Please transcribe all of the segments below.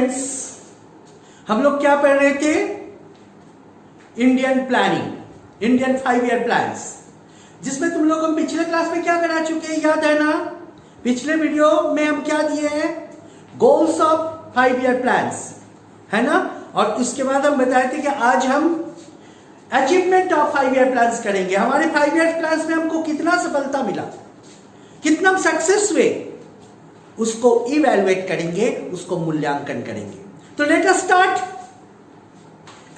Students, हम लोग क्या पढ़ रहे थे? Indian planning, Indian 5 year plans, जिसमें तुम लोग हम पिछले क्लास में क्या करा चुके हैं, याद है ना? पिछले वीडियो में हम क्या दिए हैं? गोल्स ऑफ 5 ईयर प्लान्स, है ना? और उसके बाद हम बताए थे कि आज हम अचीवमेंट ऑफ 5 ईयर प्लान्स करेंगे। हमारे 5 ईयर प्लान्स में हमको कितना सफलता मिला, कितना सक्सेस हुए, उसको इवैल्यूएट करेंगे, उसको मूल्यांकन करेंगे। तो let us start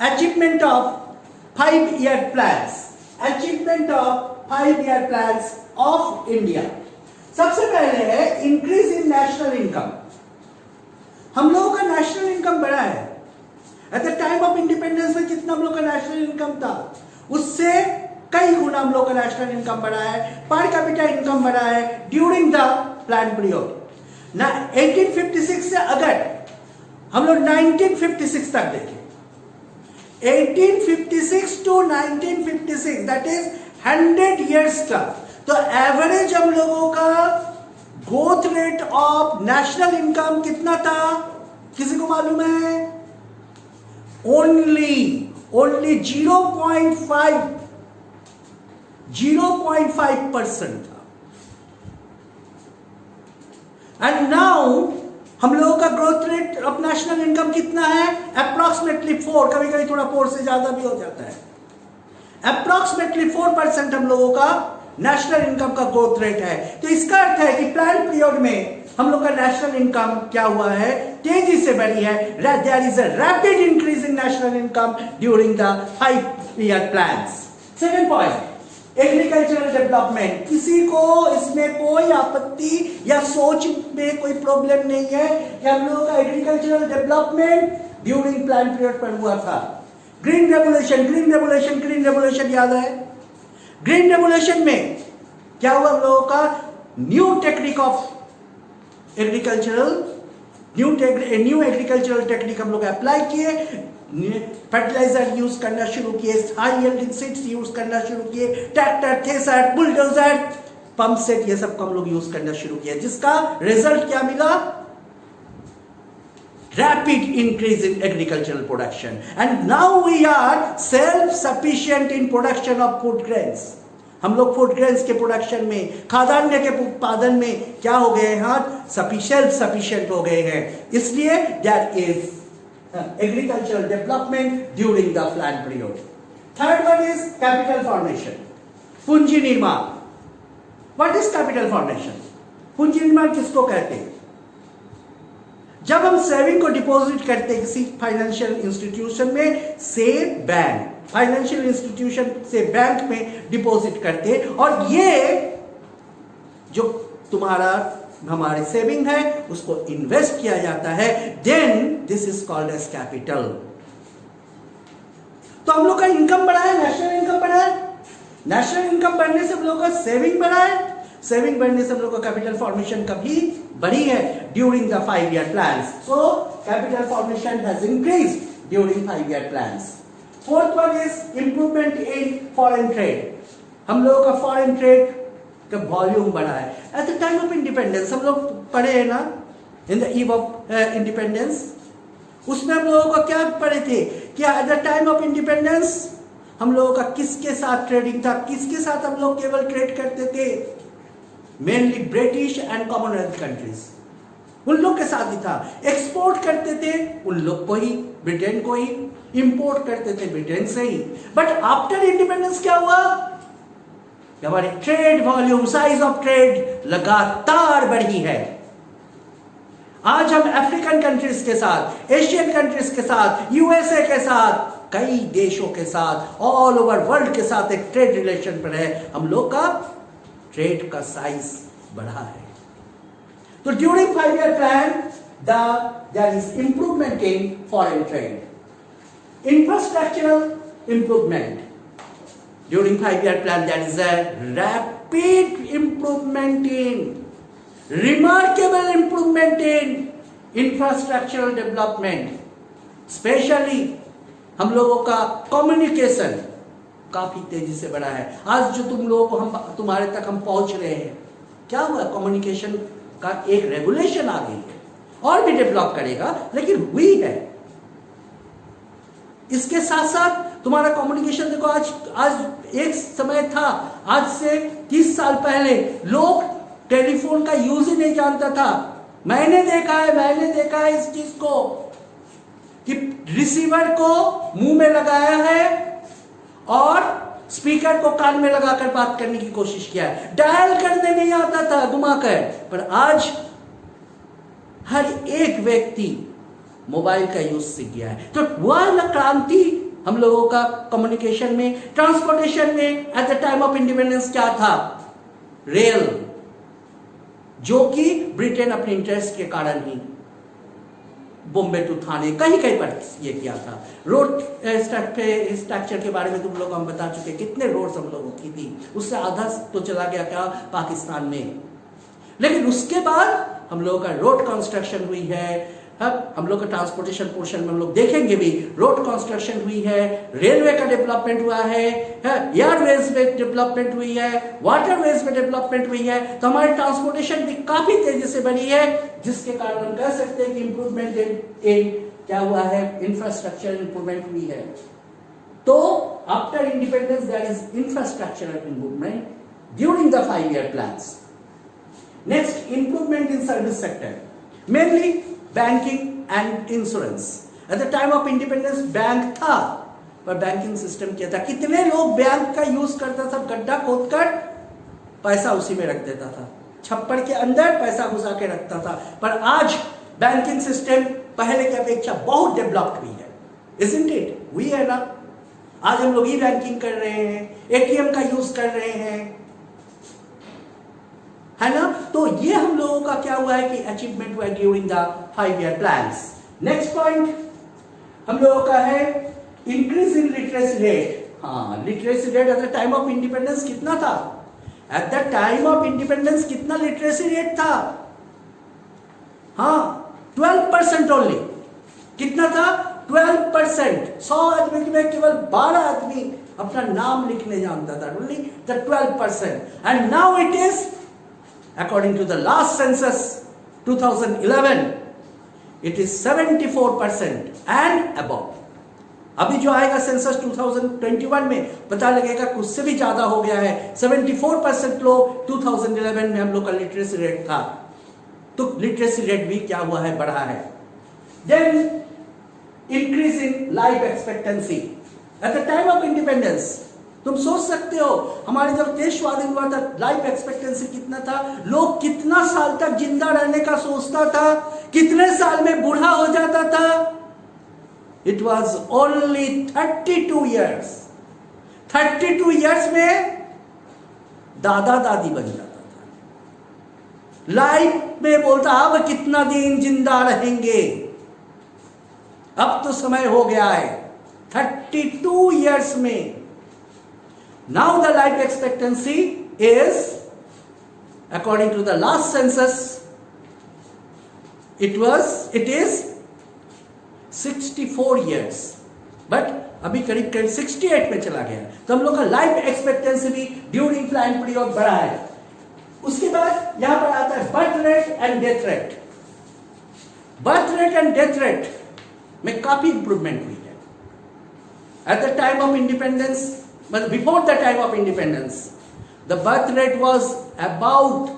achievement of 5 year plans, achievement of 5 year plans of India. सबसे पहले है इंक्रीज इन नेशनल इनकम। हम लोगों का नेशनल इनकम बढ़ा है। Eight the time of independence में कितना हम लोग का नेशनल इनकम था, उससे कई गुना हम लोग का नेशनल इनकम बढ़ा है, पर कैपिटा इनकम बढ़ा है ड्यूरिंग द प्लान पीरियड। 1856 से अगर हम लोग 1956 तक देखें, 1856 टू 1956, दैट इज 100 ईयर्स का, तो एवरेज हम लोगों का growth rate of national income कितना था? किसी को मालूम है? ओनली 0.5% था। एंड नाउ हम लोगों का growth rate of national income कितना है? अप्रोक्सीमेटली 4, कभी कभी थोड़ा 4 से ज्यादा भी हो जाता है। अप्रोक्सीमेटली 4% हम लोगों का नेशनल इनकम का ग्रोथ रेट है। तो इसका अर्थ है कि प्लान पीरियड में हम लोग का नेशनल इनकम क्या हुआ है? तेजी से बढ़ी है। There is a rapid increase in national income during the 5 year plans. Second point, agricultural development. किसी को इसमें कोई आपत्ति या सोच में कोई प्रॉब्लम नहीं है कि हम लोगों का agricultural development during plan period पर हुआ था। Green revolution, green revolution, green revolution याद है? ग्रीन रेवोल्यूशन में क्या हुआ? हम लोगों का new technique of agricultural, new agricultural technique हम लोग अप्लाई किए, फर्टिलाइजर यूज करना शुरू किए, हाई यील्डिंग सीड्स यूज करना शुरू किए, tractor, thresher, bulldozer, pump set, ये सब को हम लोग यूज करना शुरू किया, जिसका रिजल्ट क्या मिला? Rapid increase in agricultural production, and now we are self-sufficient in production of food grains. हम लोग फूड ग्रेन्स के प्रोडक्शन में, खाद्यान्न के उत्पादन में क्या हो गए हैं? सफिशिएंट हो गए हैं। इसलिए that is agricultural development during the plan period. Third one is capital formation, पूंजी निर्माण। What is capital formation? पूंजी निर्माण किसको कहते हैं? जब हम सेविंग को डिपॉजिट करते किसी फाइनेंशियल इंस्टीट्यूशन में से बैंक, फाइनेंशियल इंस्टीट्यूशन से बैंक में डिपॉजिट करते, और ये जो तुम्हारा हमारी सेविंग है उसको इन्वेस्ट किया जाता है, then this is called as capital. तो हम लोग का इनकम बढ़ा है, नेशनल इनकम बढ़ा है। नेशनल इनकम बढ़ने से हम लोग का सेविंग बढ़ा है, सेविंग बढ़ने से हम लोग का कैपिटल फॉर्मेशन कभी बढ़ी है during the 5 year plans. So capital formation has increased during 5 year plans. Fourth one is improvement in foreign trade. हम लोगों का फॉरेन ट्रेड का वॉल्यूम बढ़ा है। Eight the time of independence हम लोग पढ़े हैं ना, in the eve of independence, उसमें हम लोगों को क्या पढ़े थे? क्या eight the time of independence हम लोगों का किसके साथ ट्रेडिंग था? किसके साथ हम लोग केवल ट्रेड करते थे? Mainly British and Commonwealth countries, उन लोग के साथ ही था। एक्सपोर्ट करते थे उन लोग को ही, ब्रिटेन को ही, इंपोर्ट करते थे ब्रिटेन से ही। बट आफ्टर इंडिपेंडेंस क्या हुआ? हमारी trade volume, size of trade लगातार बढ़ी है। आज हम अफ्रीकन कंट्रीज के साथ, एशियन कंट्रीज के साथ, यूएसए के साथ, कई देशों के साथ, ऑल ओवर वर्ल्ड के साथ एक ट्रेड रिलेशन पर है। हम लोग का ट्रेड का साइज बढ़ा है। तो during 5 year plan there is improvement in foreign trade. Infrastructural improvement during 5 year plan, there is a rapid improvement in, remarkable improvement in infrastructural development, specially हम लोगों का कम्युनिकेशन काफी तेजी से बढ़ा है। आज जो तुम लोगों को तुम्हारे तक हम पहुंच रहे हैं, क्या हुआ? कम्युनिकेशन का एक रेगुलेशन आ गई है, और भी डेवलप करेगा, लेकिन हुई है। इसके साथ साथ तुम्हारा कम्युनिकेशन देखो, आज एक समय था, आज से 30 साल पहले लोग टेलीफोन का यूज ही नहीं जानता था। मैंने देखा है इस चीज को कि रिसीवर को मुंह में लगाया है और स्पीकर को कान में लगाकर बात करने की कोशिश किया है। डायल करने नहीं आता था घुमाकर, पर आज हर एक व्यक्ति मोबाइल का यूज सीख गया है। तो वह ना क्रांति हम लोगों का कम्युनिकेशन में, ट्रांसपोर्टेशन में eight the time of independence क्या था? रेल, जो कि ब्रिटेन अपने इंटरेस्ट के कारण ही बॉम्बे टू थाने कहीं पर ये किया था। रोड स्ट्रक्चर के बारे में तुम लोग हम बता चुके, कितने रोड्स हम लोगों की थी, उससे आधा तो चला गया क्या पाकिस्तान में। लेकिन उसके बाद हम लोगों का रोड कंस्ट्रक्शन हुई है, हम लोग का ट्रांसपोर्टेशन पोर्शन में हम लोग देखेंगे भी, रोड कंस्ट्रक्शन हुई है, रेलवे का डेवलपमेंट हुआ है, एयरवेज में डेवलपमेंट हुई है, वाटरवेज में डेवलपमेंट हुई है। तो हमारी ट्रांसपोर्टेशन भी काफी तेजी से बढ़ी है, जिसके कारण हम कह सकते हैं कि इंप्रूवमेंट इन क्या हुआ है, इंफ्रास्ट्रक्चर इंप्रूवमेंट हुई है। तो after independence there is infrastructural improvement during the 5-year plans. Next, improvement in service sector, mainly banking and insurance. At the time of independence bank था, पर बैंकिंग सिस्टम क्या था? कितने लोग बैंक का यूज करता था? गड्ढा खोदकर पैसा उसी में रख देता था, छप्पर के अंदर पैसा घुसा के रखता था। पर आज बैंकिंग सिस्टम पहले की अपेक्षा बहुत डेवलप्ड हुई है, isn't it? हुई है ना? आज हम लोग ई बैंकिंग कर रहे हैं, एटीएम का यूज कर रहे हैं, है ना? तो ये हम लोगों का क्या हुआ है कि अचीवमेंट हुआ during the 5-year plans. Next point हम लोगों का है इंक्रीज इन लिटरेसी रेट. हाँ, literacy rate at the time of independence कितना था? Eight the time of independence कितना लिटरेसी रेट था? हाँ, 12% ओनली. कितना था? 12%. 100 आदमी में केवल 12 आदमी अपना नाम लिखने जानता था. Only the 12%. And now it is according to the last census 2011 it is 74% and above. अभी जो आएगा सेंसस 2021 में पता लगेगा कि उससे भी ज्यादा हो गया है. 74% लोग 2011 में हम लोग का लिटरेसी रेट था. तो लिटरेसी रेट भी क्या हुआ है? बढ़ा है. Then increase in life expectancy at the time of independence. तुम सोच सकते हो हमारे जब देश स्वाधीन हुआ था लाइफ एक्सपेक्टेंसी कितना था? लोग कितना साल तक जिंदा रहने का सोचता था, कितने साल में बूढ़ा हो जाता था? It was only 32 years. 32 years में दादा दादी बन जाता था. लाइफ में बोलता अब कितना दिन जिंदा रहेंगे. अब तो समय हो गया है 32 years में. Now the life expectancy is, according to the last census, it is 64 years. But अभी करीब 68 में चला गया. तो हम लोग का लाइफ एक्सपेक्टेंसी भी ड्यूरिंग प्लान पीरियड बढ़ा है. उसके बाद यहां पर आता है birth rate and death rate. Birth rate and death rate में काफी इंप्रूवमेंट हुई है. Eight the time of independence, but before the time of independence the birth rate was about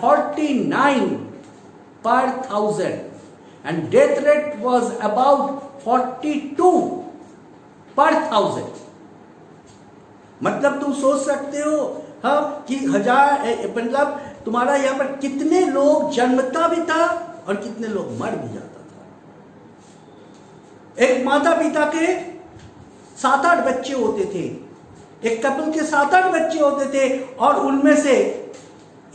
49 per 1000 and death rate was about 42 per 1000. मतलब तुम सोच सकते हो हाँ कि मतलब तुम्हारा यहाँ पर कितने लोग जन्मता भी था और कितने लोग मर भी जाता था. एक माता पिता के 7-8 बच्चे होते थे, एक कपल के 7-8 बच्चे होते थे और उनमें से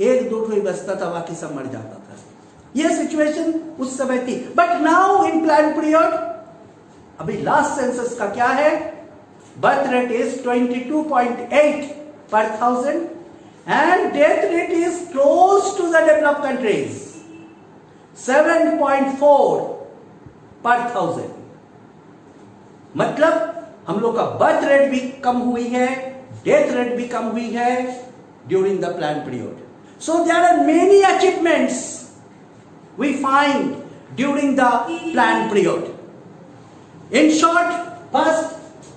1-2 ही बचता था, बाकी सब मर जाता था. यह सिचुएशन उस समय थी. But now in plan period, अभी लास्ट सेंसस का क्या है? Birth rate is 22.8 per 1000 and death rate is close to the developed countries 7.4 per 1000. मतलब हम लोग का बर्थ रेट भी कम हुई है, डेथ रेट भी कम हुई है during the plan period. So there are many achievements we find during the planned period. In short, first,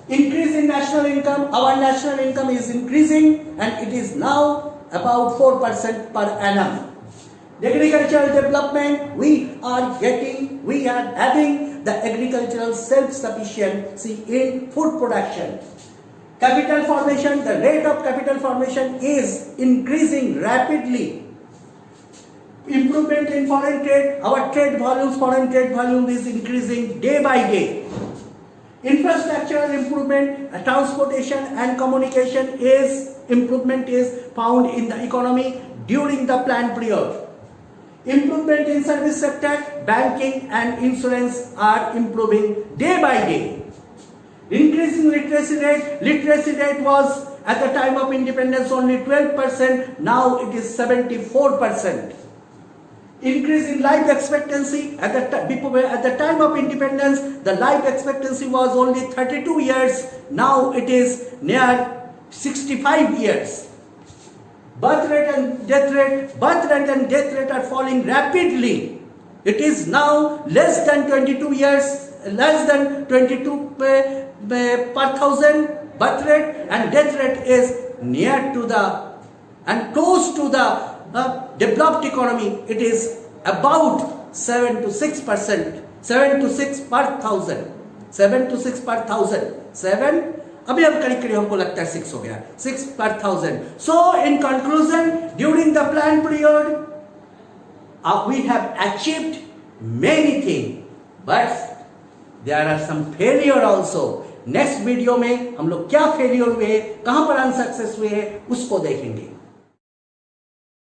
increase in national income. Our national income is increasing and it is now about 4% per annum. The agricultural development, we are having the agricultural self-sufficiency in food production. Capital formation, the rate of capital formation is increasing rapidly. Improvement in foreign trade, our foreign trade volume is increasing day by day. Infrastructural improvement, transportation and communication improvement is found in the economy during the planned period. Improvement in service sector, banking and insurance are improving day by day. Increasing literacy rate was at the time of independence only 12%, now it is 74%. Increase in life expectancy, at the time of independence, the life expectancy was only 32 years, now it is near 65 years. Birth rate and death rate are falling rapidly. It is now less than 22 per thousand birth rate, and death rate is near to the and close to the developed economy. It is about 7 to 6%, 7 to 6 per thousand, 7 to 6 per thousand, 7, अभी अब करीब हमको लगता है 6 हो गया, 6 per thousand. So in conclusion, during the planned period, we have achieved many things, but there are some failure also. Next video में हम लोग क्या फेलियर हुए, कहां पर अनसक्सेस हुए, उसको देखेंगे.